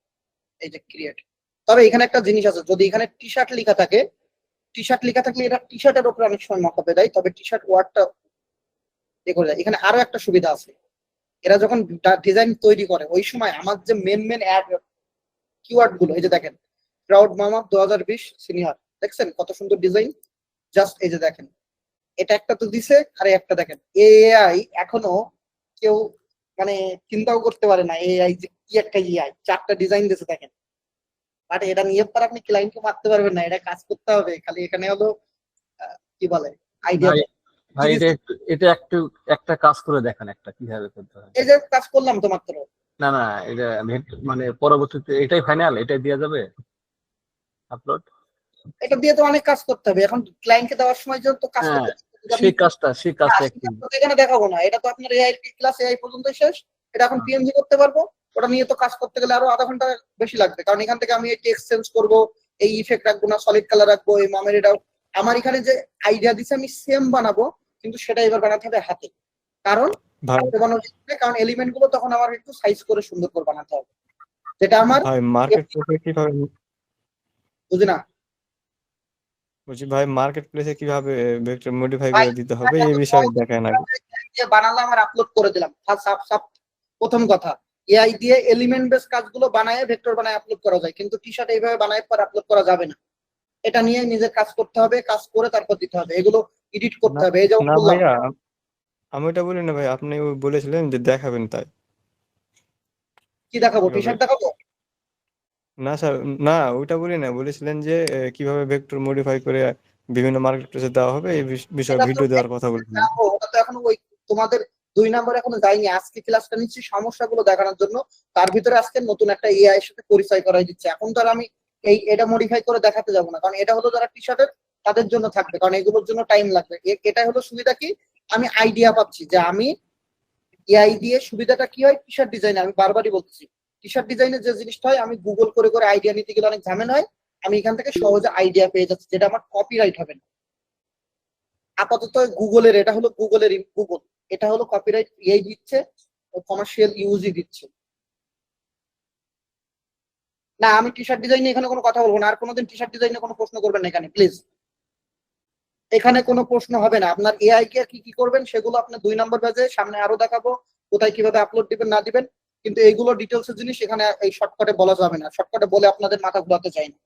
এই যে ক্রিয়েট। তবে এখানে একটা জিনিস আছে, যদি এখানে টি শার্ট লেখা থাকে, টি শার্ট লেখা থাকলে এটা টি শার্টের উপরে অনেক সময় মকআপে দেয়, তবে টি শার্ট ওয়ার্ডটা এ করে দেয়। এখানে আরো একটা সুবিধা আছে, এরা যখন ডিজাইন তৈরি করে ওই সময় আমার যে মেন অ্যাড কিওয়ার্ড গুলো, এই যে দেখেন প্রাউড মামা 2020 সিনিয়র, দেখছেন কত সুন্দর ডিজাইন। জাস্ট এই যে দেখেন, এটা একটা তো দিছে, আর একটা দেখেন এআই এখনো কেউ মানে চিন্তাও করতে পারে না এআই যে কি একটা এআই, 4টা ডিজাইন দিছে দেখেন। বাট এটা নিয়ে পর আপনি ক্লায়েন্টকে মারতে পারবেন না, এটা কাজ করতে হবে খালি। এখানে হলো কি বলে আইডিয়া। ভাই এটা একটু একটা কাজ করে দেখেন, একটা কিভাবে করতে হয়। এই যে কাজ করলাম তো মাত্র। না না, এটা মানে পরবর্তীতে এটাই ফাইনাল, এটাই দেওয়া যাবে আপলোড। এটা দিয়ে তো অনেক কাজ করতে হবে। এখন ক্লায়েন্টকে দেওয়ার সময় তো কাজ হ্যাঁ, করতে হবে। সেই কাজটা একটু এখানে দেখাবো না, এটা তো আপনার এআই ক্লাস এআই পর্যন্ত শেষ। এটা এখন পিএনজি করতে পারবো, ওটা নিয়ে তো কাজ করতে গেলে আরো আধা ঘন্টা বেশি লাগবে, কারণ এখান থেকে আমি এই টেক্সট চেঞ্জ করবো, এই ইফেক্ট রাখবো না, সলিড কালার রাখবো, এই মামের এটাও আমার এখানে যে আইডিয়া দিছে আমি সেম বানাবো, কিন্তু সেটা এবার বানাতে হবে হাতে। কারণ ভাই হাতে বানানো যাবে, কারণ এলিমেন্ট গুলো তখন আমার একটু সাইজ করে সুন্দর করে বানাতে হবে, যেটা আমার ভাই মার্কেট প্লেসে কিভাবে বুঝি না। বলছি ভাই মার্কেট প্লেসে কিভাবে ভেক্টর মডিফাই ভাই, করে দিতে হবে এই বিষয়ে দেখেন আগে। যে বানালাম আর আপলোড করে দিলাম, প্রথম কথা এআই দিয়ে এলিমেন্ট বেস কাজগুলো বানায় ভেক্টর বানায় আপলোড করা যায়, কিন্তু টি শার্ট এইভাবে বানায় পর আপলোড করা যাবে না। এটা নিয়ে নিজের কাজ করতে হবে, কাজ করে তারপর দিতে হবে, এগুলো এডিট করতে হবে। এই যেমন না বললাম, ভাইয়া, আমি ওটা বলি না ভাই, আপনি বলেছিলেন যে দেখাবেন তাই। কি দেখাবো, টি কিভাবে? শার্ট দেখাবো? না স্যার, না ওইটা বলি না, বলেছিলেন যে কিভাবে ভেক্টর মডিফাই করে বিভিন্ন মার্কেট প্লেসে দেওয়া হবে এই বিষয়ে এটা তো ভিডিও দেওয়ার কথা বলেছিলেন। দেখাবো, ওটা তো এখন ওই তোমাদের 2 নম্বর এখনো যায়নি। আজকে ক্লাসটা নিচ্ছি সমস্যাগুলো দেখানোর জন্য, তার ভিতরে আজকে নতুন একটা এআই এর সাথে পরিচয় করাই দিচ্ছে। এখন তো আর আমি এটা মডিফাই করে দেখাতে যাবো না, কারণ এটা হলো যারা টি শার্টের তাদের জন্য থাকবে, কারণ এগুলোর জন্য টাইম লাগবে। এটা হলো সুবিধা কি, আমি আইডিয়া পাচ্ছি যে আমি এআই দিয়ে সুবিধাটা কি হয় টি শার্ট ডিজাইনে, আমি বারবারই বলতেছি টি শার্ট ডিজাইনে যে জিনিসটা হয়, আমি গুগল করে করে আইডিয়া নিতে গেলে অনেক ঝামেলা হয়, আমি এখান থেকে সহজে আইডিয়া পেয়ে যাচ্ছি, যেটা আমার কপিরাইট হবে না। আপাতত গুগলের, এটা হলো গুগলের, গুগল এটা হলো কপিরাইট এআই দিচ্ছে, কমার্শিয়াল ইউজই দিচ্ছে না। আমি টি শার্ট ডিজাইনে এখানে কোনো কথা বলবো না, আর কোনোদিন টি শার্ট ডিজাইনে কোনো প্রশ্ন করবেন না এখানে প্লিজ। এখানে কোনো প্রশ্ন হবে না। আপনার এআই কে কি কি করবেন সেগুলো আপনার 2 নম্বর ব্যাচে সামনে আরো দেখাবো, কোথায় কিভাবে আপলোড দিবেন না দিবেন, কিন্তু এইগুলো ডিটেলস এর জিনিস এখানে এই শর্টকাটে বলা যাবে না, শর্টকাটে বলে আপনাদের মাথা ঘুরাতে চাই না।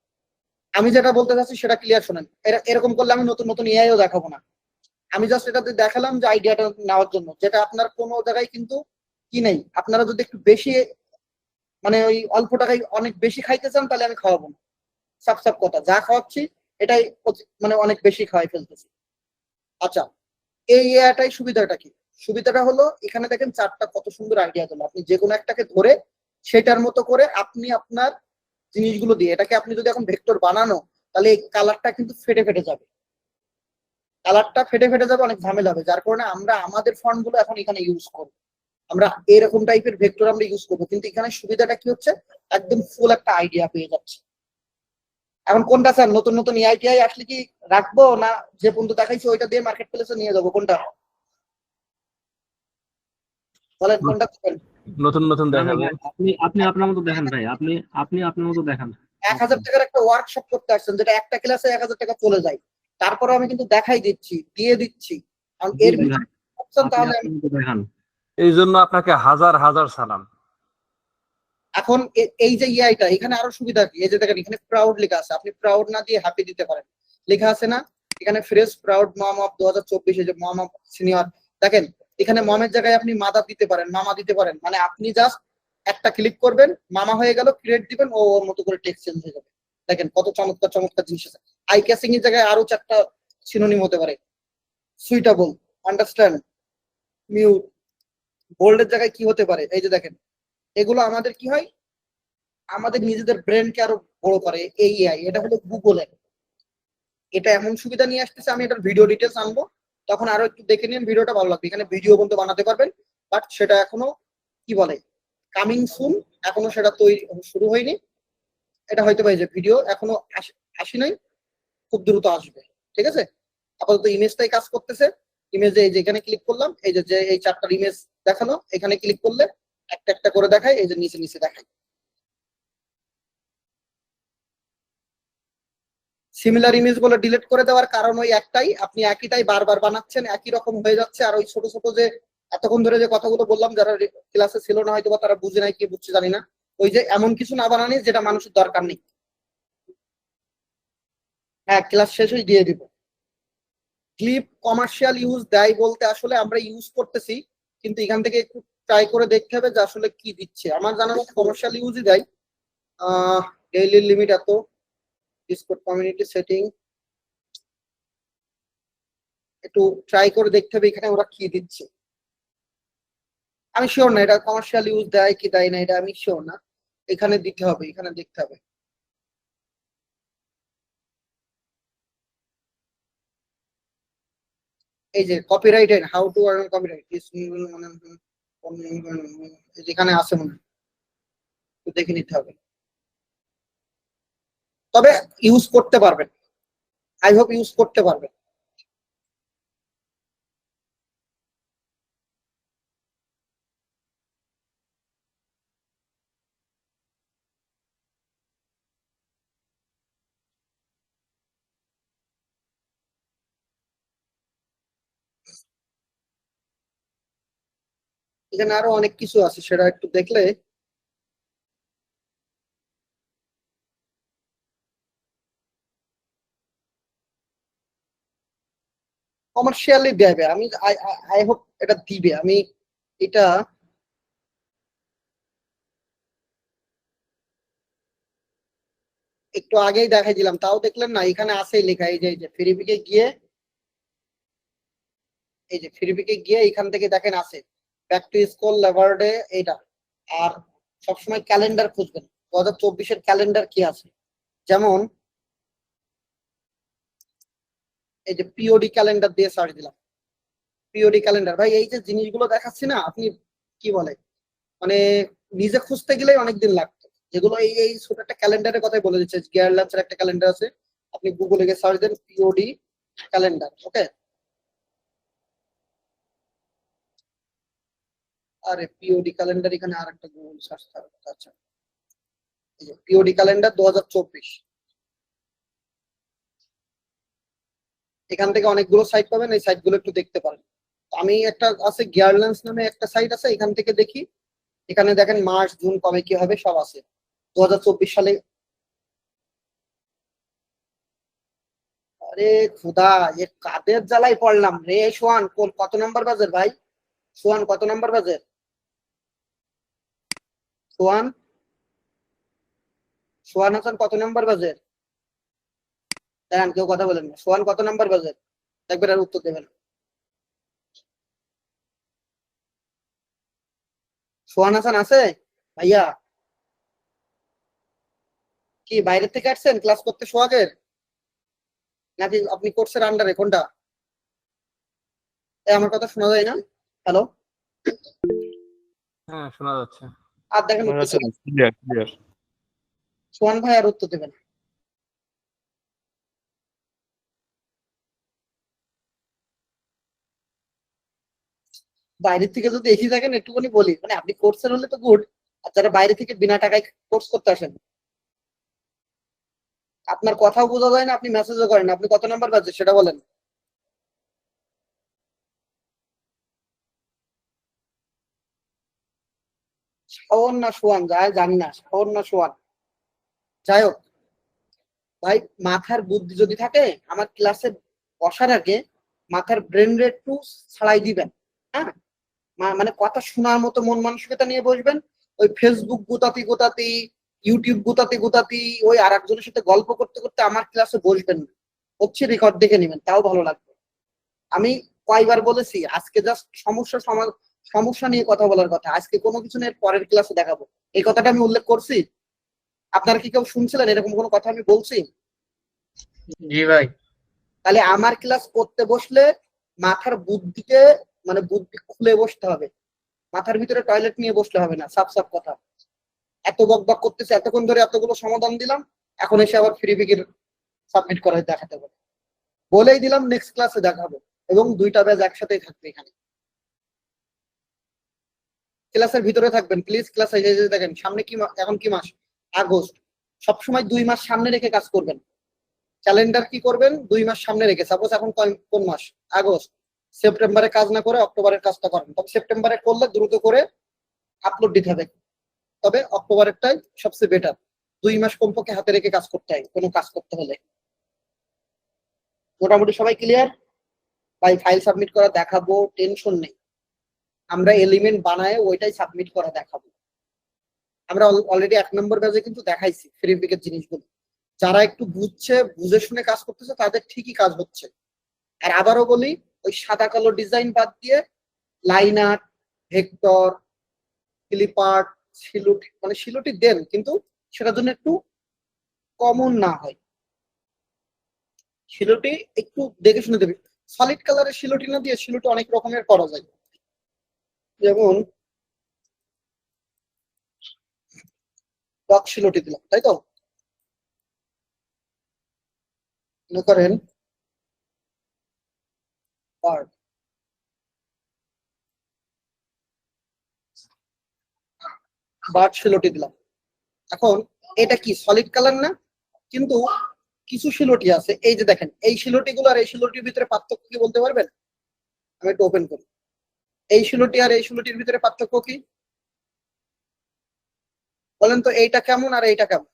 আমি যেটা বলতে চাচ্ছি সেটা ক্লিয়ার শোনেন। এরকম করলে আমি নতুন নতুন এআইও দেখাবো না, আমি জাস্ট এটাতে দেখালাম যে আইডিয়াটা নেওয়ার জন্য, যেটা আপনার কোনো জায়গায় কিন্তু কি নেই। আপনারা যদি একটু বেশি মানে ওই অল্প টাকায় অনেক বেশি খাইতে চান তাহলে আমি খাওয়াবো না, সাপ সাপ কথা, যা খাওয়াচ্ছি এটাই মানে অনেক বেশি খাওয়াই ফেলতেছি। আচ্ছা, এই এআইটাই সুবিধাটা কি, সুবিধাটা হলো এখানে দেখেন 4টা কত সুন্দর আইডিয়া দিল, আপনি যে কোনো একটাকে ধরে সেটার মতো করে আপনি আপনার জিনিসগুলো দিয়ে, এটাকে আপনি যদি এখন ভেক্টর বানানো, তাহলে এই কালারটা কিন্তু ফেটে ফেটে যাবে, কালারটা ফেটে ফেটে যাবে, অনেক ঝামেলা হবে, যার কারণে আমরা আমাদের ফন্ট গুলো এখন এখানে ইউজ করব, আমরা এরকম টাইপের ভেক্টর আমরা ইউজ করবো। কিন্তু এখানে সুবিধাটা কি হচ্ছে, একদম ফুল একটা আইডিয়া পেয়ে যাচ্ছে। এখন কোনটা স্যার, নতুন নতুন এআইটিআই আসলে কি রাখবো, না যে পর্যন্ত দেখাইছি ওইটা দিয়ে মার্কেট প্লেসে নিয়ে যাবো, কোনটা বলেন, কোনটা করবেন? নতুন নতুন না, না দেখাবে। ভাই, আপনি আপনার মতো দেখান ভাই, আপনি আপনার মতো দেখান। 1000 টাকার একটা ওয়ার্কশপ করতে আসছেন, যেটা একটা ক্লাসে 1000 টাকা চলে যায়, তারপরে আমি কিন্তু দেখাই দিচ্ছি, দিয়ে দিচ্ছি, কারণ এর জি ভাই, ভিতরে আপনি তাহলে আপনার মতো দেখান। এই জন্য আপনাকে হাজার হাজার সালাম। এখন এই যে ইআইটা এখানে আরো সুবিধা কি, এই যে দেখেন এখানে প্রাউড লেখা আছে, আপনি প্রাউড না দিয়ে হ্যাপি দিতে পারেন, লেখা আছে না এখানে ফ্রেশ প্রাউড মম অফ 2024, এই যে মম অফ সিনিয়র, দেখেন এখানে মমের জায়গায় আপনি মাদার দিতে পারেন, মামা দিতে পারেন, মানে আপনি জাস্ট একটা ক্লিক করবেন, মামা হয়ে গেল, ক্রিয়েট দিবেন, ও ওর মতো করে টেক্সট চেঞ্জ হয়ে যাবে। দেখেন কত চমৎকার চমৎকার জিনিস আছে। আই ক্যাচিং এর জায়গায় আরো 4টা সিনোনিম হতে পারে, সুইটেবল, আন্ডারস্ট্যান্ড, মিউট, বোল্ডের জায়গায় কি হতে পারে, এই যে দেখেন এগুলো আমাদের কি হয়, আমাদের নিজেদের ব্রেনকে আরো বড় করে। এই এআই এটা হলো গুগলের, এটা এমন সুবিধা নিয়ে আসতেছে, আমি এটার ভিডিও ডিটেলস আনবো, তখন আরো একটু দেখে নিন, ভিডিওটা ভালো লাগবে। এখানে ভিডিও বন্ধু বানাতে পারবেন, বাট সেটা এখনো কি বলে কামিং সুন, এখনো সেটা তৈরি শুরু হয়নি। এটা হয়তো পাই যে ভিডিও এখনো আসি নাই, খুব দ্রুত আসবে, ঠিক আছে। আপাতত ইমেজটাই কাজ করতেছে, ইমেজে এই যে এখানে ক্লিক করলাম, এই যে এই 4টা ইমেজ দেখানো, এখানে ক্লিক করলে একটা একটা করে দেখায়, এই যে নিচে নিচে দেখায়। সিমিলার ইমেজ গুলো ডিলিট করে দেওয়ার কারণ ওই একটাই, আপনি একইটাই বারবার বানাচ্ছেন, একই রকম হয়ে যাচ্ছে। আর ওই ছোট ছোট যে এতক্ষণ ধরে যে কথাগুলো বললাম, যারা ক্লাসে ছিল না হয়তো বা তারা বুঝে নাই, কি বুঝছে জানি না, ওই যে এমন কিছু না বানানি যেটা মানুষের দরকার নেই। হ্যাঁ, ক্লাস শেষে দিয়ে দিব। ক্লিপ কমার্শিয়াল ইউজ দেয় বলতে আসলে আমরা ইউজ করতেছি, কিন্তু এখান থেকে একটু ট্রাই করে দেখতে হবে যে আসলে কি দিচ্ছে। আমার জানা মতো কমার্শিয়াল ইউজই দেয়। ডেইলি লিমিট এত, ডিসকর্ড কমিউনিটি সেটিং, একটু ট্রাই করে দেখতে হবে এখানে ওরা কি দিচ্ছে। আমি শিওর না এটা কমার্শিয়াল ইউজ দেয় কি দেয় না, এটা আমি শিওর না। এখানে দিতে হবে, এখানে দেখতে হবে। এই যে copyright and how to earn copyright যেখানে আছে মনে হয়, একটু দেখে নিতে হবে, তবে ইউজ করতে পারবেন, আই হোপ ইউজ করতে পারবেন। এখানে আরো অনেক কিছু আছে, সেটা একটু দেখলে কমার্শিয়ালি দেবে। আমি আই হোপ এটা দিবে। আমি এটা একটু আগেই দেখাই দিলাম, তাও দেখলেন না, এখানে আছে লেখা, এই যে ফেরিপিকে গিয়ে, এই যে ফেরিপিকে গিয়ে এখান থেকে দেখেন আছে ব্যাক টু স্কুল লেভারডে এইটা। আর সবসময় ক্যালেন্ডার খুঁজবেন, 2024-এর ক্যালেন্ডার কি আছে। যেমন এই যে পিওডি ক্যালেন্ডার দিয়ে সার্চ দিলাম, পিওডি ক্যালেন্ডার, ভাই এই যে জিনিসগুলো দেখাচ্ছি না, আপনি কি বলে মানে নিজে খুঁজতে গেলেই অনেকদিন লাগতো। যেগুলো এই এই ছোট একটা ক্যালেন্ডারের কথাই বলে দিচ্ছে, গিয়ারল্যান্ডসের একটা ক্যালেন্ডার আছে, আপনি গুগলে গিয়ে সার্চ দেন পিওডি ক্যালেন্ডার, ওকে। আরে পিওডি ক্যালেন্ডার, এখানে আর একটা গুগল সার্চ করার কথা। আচ্ছা, এই যে পিওডি ক্যালেন্ডার 2024, এখান থেকে অনেকগুলো সাইট পাবেন, এই সাইটগুলো একটু দেখতে পারেন। আমি একটা আছে গিয়ারল্যান্ডস নামে একটা সাইট আছে, এখান থেকে দেখি। এখানে দেখেন মার্চ জুন কবে কি হবে সব আছে 2024 সালে। আরে খুদা, এ কাদের জ্বালাই পড়লাম রে। সোহান কত নাম্বার বাজের ভাই? সোহান কত নাম্বার বাজের? সোহান, সোহান হাসান কত নাম্বার বাজের? দেখেন কেউ কথা বলেন না। সোহান কত নাম্বার বাজের? একবার আর উত্তর দেবেন। সোহান হাসান আছে ভাইয়া? কি বাইরে থেকে আসছেন ক্লাস করতে সোহাগের, নাকি আপনি কোর্সের আন্ডারে কোনটা? আমার কথা শোনা যায় না? হ্যালো, হ্যাঁ শোনা যাচ্ছে। আর দেখেন উত্তর দেবেন। Clear clear. সোহান ভাই আর উত্তর দেবেন। বাইরে থেকে যদি এসে থাকেন একটুখানি বলি, মানে আপনি কোর্সের হলে তো গুড, আর যারা বাইরে থেকে বিনা টাকায় কোর্স করতে আসেন, আপনার কথাও বোঝা যায় না, আপনি মেসেজও করেন, আপনি কত নাম্বার বাজে সেটা বলেন। শাওন না সোয়ান, যায় জানি না, শাওন না সোয়ান, যাই হোক ভাই, মাথার বুদ্ধি যদি থাকে আমার ক্লাসে বসার আগে মাথার ব্রেন রেট একটু ছাড়াই দিবেন। হ্যাঁ, মানে কথা শোনার মতো মন মানসিকতা নিয়ে বসবেন। ওই ফেসবুক গুতাতি গুতাতি, ইউটিউব গুতাতি গুতাতি, ওই আর একজনের সাথে গল্প করতে করতে আমার ক্লাসে বসবেন না। হচ্ছে রেকর্ড দেখে নেবেন, তাও ভালো লাগবে। আমি কয়বার বলেছি আজকে জাস্ট সমস্যা নিয়ে কথা বলার কথা, আজকে কোনো কিছু নিয়ে পরের ক্লাসে দেখাবো, এই কথাটা আমি উল্লেখ করছি। আপনারা কি কেউ শুনছিলেন এরকম কোনো কথা আমি বলছি? জি ভাই। তাহলে আমার ক্লাস করতে বসলে মাথার বুদ্ধিকে, মানে বুদ্ধি খুলে বসতে হবে, মাথার ভিতরে টয়লেট নিয়ে বসলে হবে না। সাফ সাফ কথা। এত বক বক করতেছে এতক্ষণ ধরে, এতগুলো সমাধান দিলাম, এখন এসে আবার ফ্রি বিকের সাবমিট করে দেখাতে হবে, বলেই দিলাম নেক্সট ক্লাসে দেখাবো, এবং দুইটা ব্যাচ একসাথেই থাকবে এখানে। ক্লাসের ভিতরে থাকবেন প্লিজ। ক্লাসে দেখেন সামনে কি এখন কি মাস? আগস্ট। সবসময় 2 মাস সামনে রেখে কাজ করবেন। ক্যালেন্ডার কি করবেন? 2 মাস সামনে রেখে। সাপোজ এখন কোন মাস? আগস্ট। সেপ্টেম্বরে কাজ না করে অক্টোবরের কাজটা করেন, তবে সেপ্টেম্বরে করলে দ্রুত করে আপলোড দিতে হবে, তবে অক্টোবরেরটাই সবচেয়ে বেটার। 2 মাস কমপক্ষে হাতে রেখে কাজ করতে হয় কোনো কাজ করতে হলে। মোটামুটি সবাই ক্লিয়ার? ভাই ফাইল সাবমিট করা দেখাবো, টেনশন নেই। আমরা এলিমেন্ট বানায় ওইটাই সাবমিট করা দেখাবো। আমরা অলরেডি 1 নম্বর ব্যাচে কিন্তু দেখাইছি ফেরিফিকের জিনিসগুলো। যারা একটু বুঝছে, বুঝে শুনে কাজ করতেছে, তাদের ঠিকই কাজ হচ্ছে। আর আবারও বলি, ওই সাদা কালো ডিজাইন বাদ দিয়ে লাইন আর্ট, ভেক্টর, ক্লিপার্ট, শিলুটি, মানে শিলুটি দেন, কিন্তু সেটার জন্য একটু কমন না হয়। শিলুটি একটু দেখে শুনে দেবে। সলিড কালারের শিলটি না দিয়ে শিলটি অনেক রকমের করা যায়, যেমন ডক শিলটি দিলাম, তাই তো? মনে করেন বার্ড, বার্ড শিলটি দিলাম। এখন এটা কি সলিড কালার না? কিন্তু কিছু শিলটি আছে, এই যে দেখেন, এই শিলটি গুলো আর এই শিলটির ভিতরে পার্থক্য কি বলতে পারবেন? আমি একটু ওপেন করি। এই শিলটি আর এই শিলটির ভিতরে পার্থক্য কি বলেন তো? এইটা কেমন আর এইটা কেমন?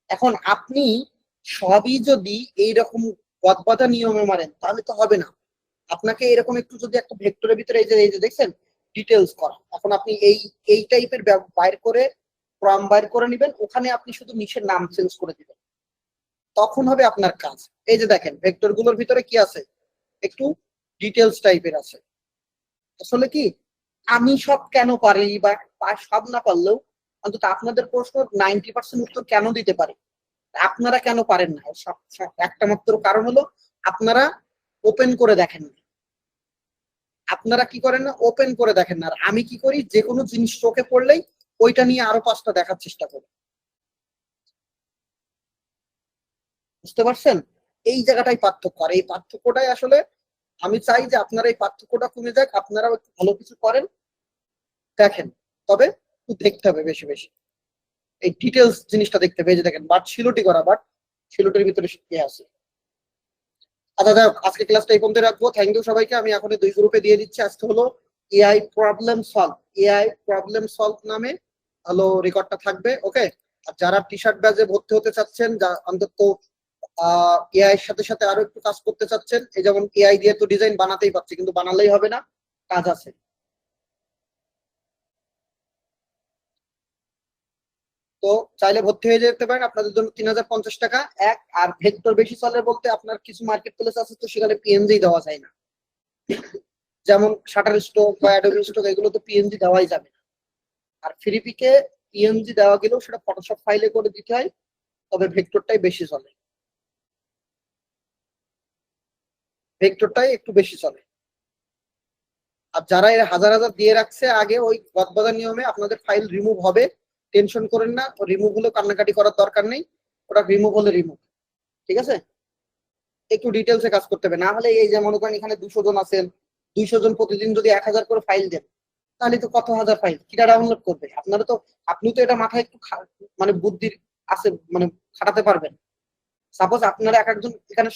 এখন আপনি সবই যদি এইরকম গদবাঁধা নিয়মে মারেন তাহলে তো হবে না। আপনাকে এরকম একটু যদি একটা ভেক্টরের ভিতরে এই যে দেখছেন ডিটেলস করা, এখন আপনি এই টাইপের বাইর করে ফর্ম বাইর করে নেবেন, ওখানে আপনি শুধু নিচের নাম চেঞ্জ করে দিবেন, তখন হবে আপনার কাজ। এই যে দেখেন ভেক্টর গুলোর ভিতরে কি আছে, একটু ডিটেলস টাইপের আছে। আসলে কি আমি সব কেন পারি বা সব না পারলেও অন্তত আপনাদের প্রশ্ন 90% উত্তর কেন দিতে পারি, আপনারা কেন পারেন না? একটা মাত্র কারণ হলো আপনারা ওপেন করে দেখেন না। আপনারা কি করেন না? ওপেন করে দেখেন না। আর আমি কি করি, যে কোনো জিনিস চোখে পড়লেই ওইটা নিয়ে আরো 5টা দেখার চেষ্টা করি। বুঝতে পারছেন? এই জায়গাটাই পার্থক্য। আর এই পার্থক্যটাই আসলে আমি চাই যে আপনারা এই পার্থক্যটা কমে যাক, আপনারা ভালো কিছু করেন, দেখেন। তবে দেখতে হবে বেশি বেশি, এই ডিটেলস জিনিসটা দেখতে হবে। এই যে দেখেন বাট শিলটি করা, বাট শিলটির ভিতরে কি আছে। আচ্ছা যাই হোক, আজকে ক্লাসটা এই পর্যন্ত রাখবো। থ্যাংক ইউ সবাইকে। আমি এখন 2 গ্রুপে দিয়ে দিচ্ছি। আজকে হলো AI problem solve, AI problem solve নামে হলো রেকর্ডটা থাকবে। ওকে, আর যারা টি শার্ট ব্যাচে ভর্তি হতে চাচ্ছেন, যা অন্তত এআই এর সাথে সাথে আরো একটু কাজ করতে চাচ্ছেন, এই যেমন এআই দিয়ে তো ডিজাইন বানাতেই পারছি, কিন্তু বানালেই হবে না, কাজ আছে। তো চাইলে ভর্তি হয়ে যেতে পারেন, আপনাদের জন্য 3050 টাকা এক। আর ভেক্টর বেশি চলে বলতে আপনার কিছু মার্কেট প্লেস আছে তো সেখানে পিএনজি দেওয়া যায় না, যেমন শাটার স্টক বা অ্যাডোবি স্টক, এগুলো তো পিএনজি দেওয়াই যাবে না। আর ফ্রিপিকে পিএনজি দেওয়া গেলেও সেটা ফটোশপ ফাইলে করে দিতে হয়, তবে ভেক্টরটাই বেশি চলে, ভেক্টরটাই একটু বেশি চলে। আর যারা এর হাজার হাজার দিয়ে রাখছে আগে, ওই গদবাঁধা নিয়মে আপনাদের ফাইল রিমুভ হবে, টেনশন করেন না। রিমুভ হলে কান্নাকাটি করার দরকার নেই, ওটা রিমুভ হলে রিমুভ, ঠিক আছে? একটু ডিটেলসে কাজ করতে হবে, না হলে এই যে মনে করেন এখানে 200 জন আছেন, 200 জন প্রতিদিন যদি 1000 করে ফাইল দেন, তাহলে তো কত হাজার ফাইল কিটা ডাউনলোড করবে? আপনারা তো, আপনি তো এটা মাথায় একটু মানে বুদ্ধির আছে, মানে খাটাতে পারবেন। সাপোজ আপনারা এক একজন এখানে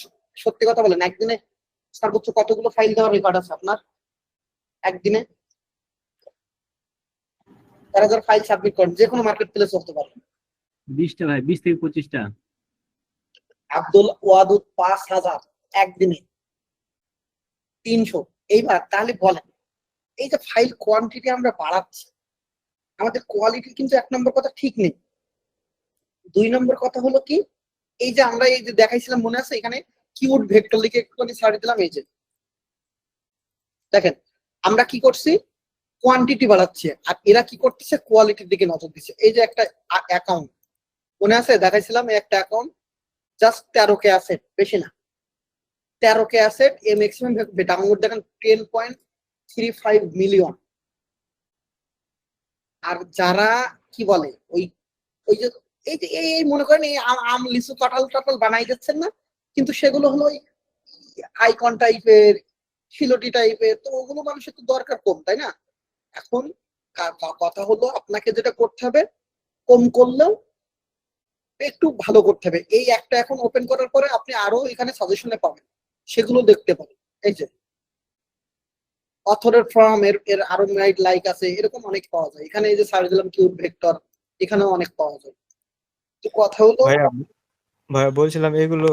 সত্যি কথা বলেন, একদিনে সর্বোচ্চ কতগুলো ফাইল দেওয়ার রেকর্ড আছে আপনার? একদিনে 4000 ফাইল সাবমিট করেন, যে কোনো মার্কেট প্লেস হতে পারে। 20টা ভাই, 20 থেকে 25টা। আব্দুল ওয়াদুদ 5000 একদিনে, 300। এইবার তাহলে বলেন, এই যে ফাইল কোয়ান্টিটি আমরা বাড়াচ্ছি, আমাদের কোয়ালিটি কিন্তু 1 নম্বর কথা ঠিক নেই। 2 নম্বর কথা হলো কি, এই যে আমরা এই যে দেখাইছিলাম মনে আছে, এখানে কিউট ভেক্টর লিখে একটুখানি ছাড়ি দিলাম। এই যে দেখেন আমরা কি করছি, কোয়ান্টিটি বাড়াচ্ছি, আর এরা কি করতেছে, কোয়ালিটির দিকে নজর দিচ্ছে। এই যে একটা অ্যাকাউন্ট মনে আছে দেখাইছিলাম, এই একটা অ্যাকাউন্ট জাস্ট 13K অ্যাসেট, বেশি না, 13K অ্যাসেট, এ ম্যাক্সিমাম ডাউনলোড দেখেন 10.35 মিলিয়ন। আর যারা কি বলে ওই ওই যে এই যে এই মনে করেন এই আম লিচু কাঁঠাল টাটাল বানাই যাচ্ছেন না, কিন্তু সেগুলো হলো ওই আইকন টাইপের, শিলটি টাইপের, তো ওগুলো মানুষের তো দরকার কম, তাই না? এখন কথা হলো আপনাকে যেটা করতে হবে, কম করলেও একটু ভালো করতে হবে। এই একটা এখন ওপেন করার পরে আপনি আরো এখানে সাজেশনে পাবেন, সেগুলো দেখতে পাবেন। এই যে অথরের ফর্ম, এর আরো লাইক আছে, এরকম অনেক পাওয়া যায় এখানে। এই যে সার্চ দিলাম কিউট ভেক্টর, এখানেও অনেক পাওয়া যায়। তো কথা হলো, ভাইয়া ভাইয়া বলছিলাম এগুলো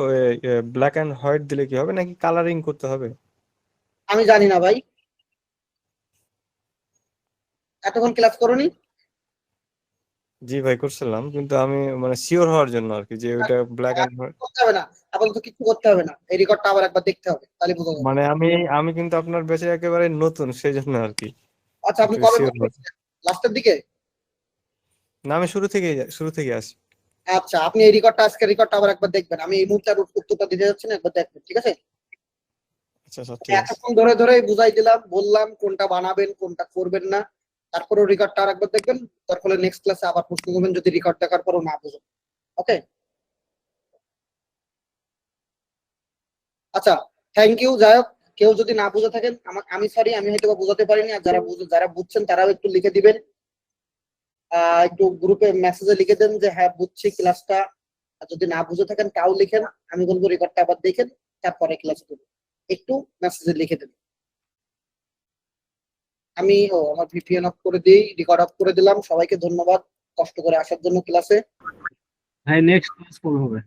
ব্ল্যাক এন্ড হোয়াইট দিলে কি হবে নাকি কালারিং করতে হবে? আমি জানি না ভাই, এতক্ষণ ক্লাস করোনি? জি ভাই করছিলাম, কিন্তু আমি মানে শিওর হওয়ার জন্য আর কি, যে ওইটা ব্ল্যাক এন্ড হোয়াইট। করতে হবে না, আপাতত কিছু করতে হবে না, এই রেকর্ডটা আবার একবার দেখতে হবে, তাহলে বোঝা যাবে। মানে আমি কিন্তু আপনার ব্যাচে একেবারে নতুন, সেই জন্য আর কি আচ্ছা আপনি একটু কবে শিওর হওয়ার। লাস্টের দিকে? না, আমি শুরু থেকে আসি। আচ্ছা আপনি এই রেকর্ডটা, আজকে রেকর্ডটা আবার একবার দেখবেন। আমি এই মুহূর্তে আর উত্তরটা দিতে যাচ্ছি না, একবার দেখবেন, ঠিক আছে? আচ্ছা আচ্ছা ঠিক আছে। এতক্ষণ ধরে ধরে বুঝাই দিলাম, বললাম কোনটা বানাবেন কোনটা করবেন না, তারপরে রেকর্ডটা আরেকবার দেখবেন, তার ফলে নেক্সট ক্লাসে আবার প্রশ্ন করবেন যদি রেকর্ড দেখার পরও না বুঝেন। ওকে, আচ্ছা, থ্যাংক ইউ। যাই হোক, কেউ যদি না বুঝে থাকেন আমি সরি, আমি হয়তো বা বুঝাতে পারিনি। আর যারা বুঝছেন তারাও একটু লিখে দিবেন, একটু গ্রুপে মেসেজে লিখে দেন যে হ্যাঁ বুঝছি ক্লাসটা। আর যদি না বুঝে থাকেন তাও লিখেন, আমি বলবো রেকর্ডটা আবার দেখেন, তারপরে ক্লাসে করবো। একটু মেসেজে লিখে দেন। আমি আমার ভিপিএন অফ করে দিই, রেকর্ড অফ করে দিলাম। সবাইকে ধন্যবাদ কষ্ট করে আসার জন্য ক্লাসে। ভাই নেক্সট ক্লাস কবে হবে?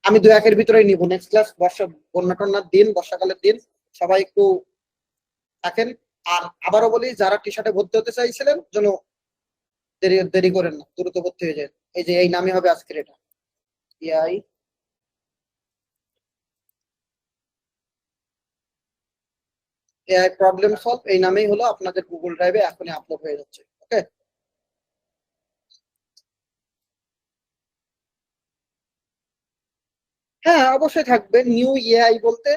আমি 2-1 ভিতরেই নিব নেক্সট ক্লাস। বন্যা টন্যার দিন, বর্ষাকালের দিন, সবাই একটু থাকেন। আর আবারও বলি, যারা টি শার্টে ভর্তি হতে চাইছিলেন যেন দেরি করেন না, দ্রুত ভর্তি হয়ে যায়। এই যে এই নামে হবে আজকের এটা, এআই প্রবলেম সলভ, এই নামেই হলো আপনাদের গুগল ড্রাইভে এখনই আপলোড হয়ে যাচ্ছে। ওকে, হ্যাঁ অবশ্যই থাকবে। নিউ এআই বলতে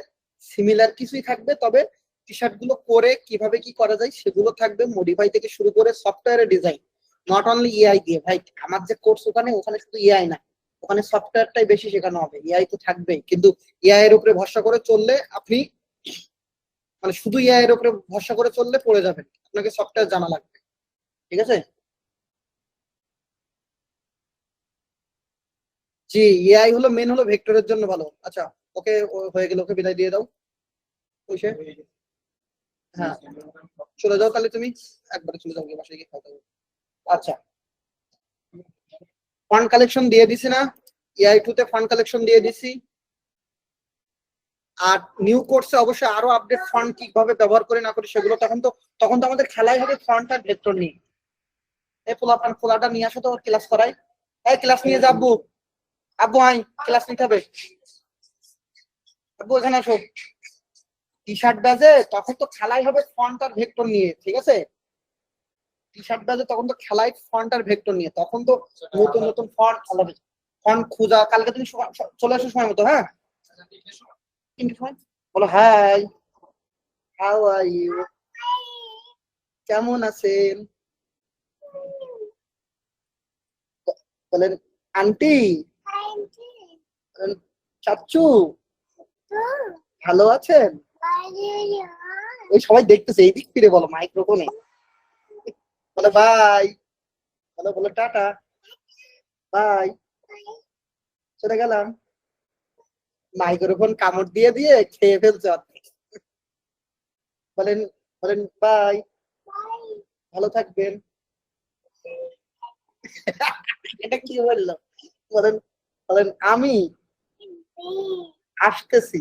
সিমিলার কিছুই থাকবে, তবে টি শার্ট গুলো করে কিভাবে কি করা যায় সেগুলো থাকবে, মডিফাই থেকে শুরু করে সফটওয়্যারের ডিজাইন। নট অনলি এআই দিয়ে ভাই, আমার যে কোর্স ওখানে শুধু এআই না, ওখানে সফটওয়্যারটাই বেশি শেখানো হবে। এআই তো থাকবেই, কিন্তু এআই এর উপরে ভরসা করে চললে আপনি, মানে শুধু এআই এর উপরে ভরসা করে চললে পড়ে যাবেন, আপনাকে সফটওয়্যার জানা লাগবে। ঠিক আছে, জি এআই হলো মেন, হলো ভেক্টরের জন্য ভালো। আচ্ছা, ওকে হয়ে গেল, ওকে বিদায় দিয়ে দাও। ওইসে হ্যাঁ, চলে যাও তাহলে তুমি, একবারে চলে যাও, গিয়ে বাসায় গিয়ে খাওয়া দাও। আচ্ছা, ফান্ড কালেকশন দিয়ে দিছি না? এআই 2 তে ফান্ড কালেকশন দিয়ে দিছি। আর নিউ কোর্সে অবশ্যই আরো আপডেট ফান্ড কিভাবে ব্যবহার করে না করি সেগুলো তখন তো আমাদের খেলাই হবে ফান্ড আর ভেক্টর নিয়ে। এই পোলাটা নিয়ে আসো তো, ক্লাস করাই। এই ক্লাস নিয়ে যা আব্বু, আব্বু আই ক্লাস নিতে হবে। আব্বু এখানে আসো। টি শার্ট ব্যাজে তখন তো খেলাই হবে ফন্ট আর ভেক্টর নিয়ে, ঠিক আছে? টি শার্ট ব্যাজে তখন তো খেলাই ফন্ট আর ভেক্টর নিয়ে, তখন তো নতুন নতুন ফন্ট আলাদা, ফন্ট খুঁজা। কালকে তুমি চলে আসো সময় মতো, হ্যাঁ? বলো হাই, হাউ আর ইউ, কেমন আছেন? বলেন আন্টি, বলেন চাচু, ভালো আছেন? ওই সবাই দেখতেছে, এই দিক ফিরে বলো মাইক্রোফোনে। বলো বাই, বলো টাটা, বাই, চলে গেলাম। মাইক্রোফোন কামড় দিয়ে দিয়ে খেয়ে ফেলছে অর্ধেক। বলেন বলেন বাই, ভালো থাকবেন। এটা কি বললো? বলেন বলেন আমি আসতেছি।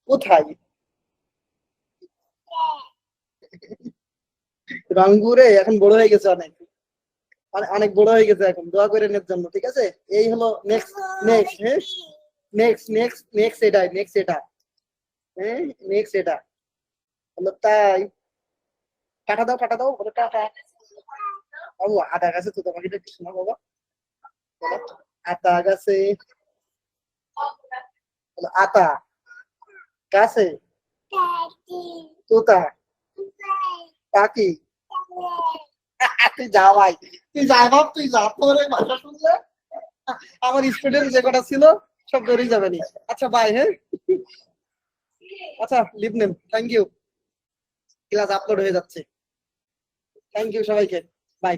কোথায়? রংপুরে। এখন বড় হয়ে গেছে, অনেক অনেক বড় হয়ে গেছে এখন, দোয়া করে নেওয়ার জন্য। ঠিক আছে, এই হলো নেক্সট নেক্সট হ্যাঁ, নেক্সট এটা হ্যাঁ, নেক্সট এটা হলো। তাই টাটা দাও, বলো টাটা। বাবু আদা গাছে তো তোমাকে একটু শোনা বাবা, বলো আতা গাছে, বলো আতা গাছে, তোতা পাখি। তুই যা ভাই, তুই যা বাপ, তুই যা। তোর এই ভাষা শুনলে আমার স্টুডেন্ট যে কটা ছিল সব বেরিয়ে যাবে নি। আচ্ছা বাই, হ্যাঁ, আচ্ছা leave name. Thank you, class upload হয়ে যাচ্ছে। থ্যাংক ইউ সবাইকে, বাই।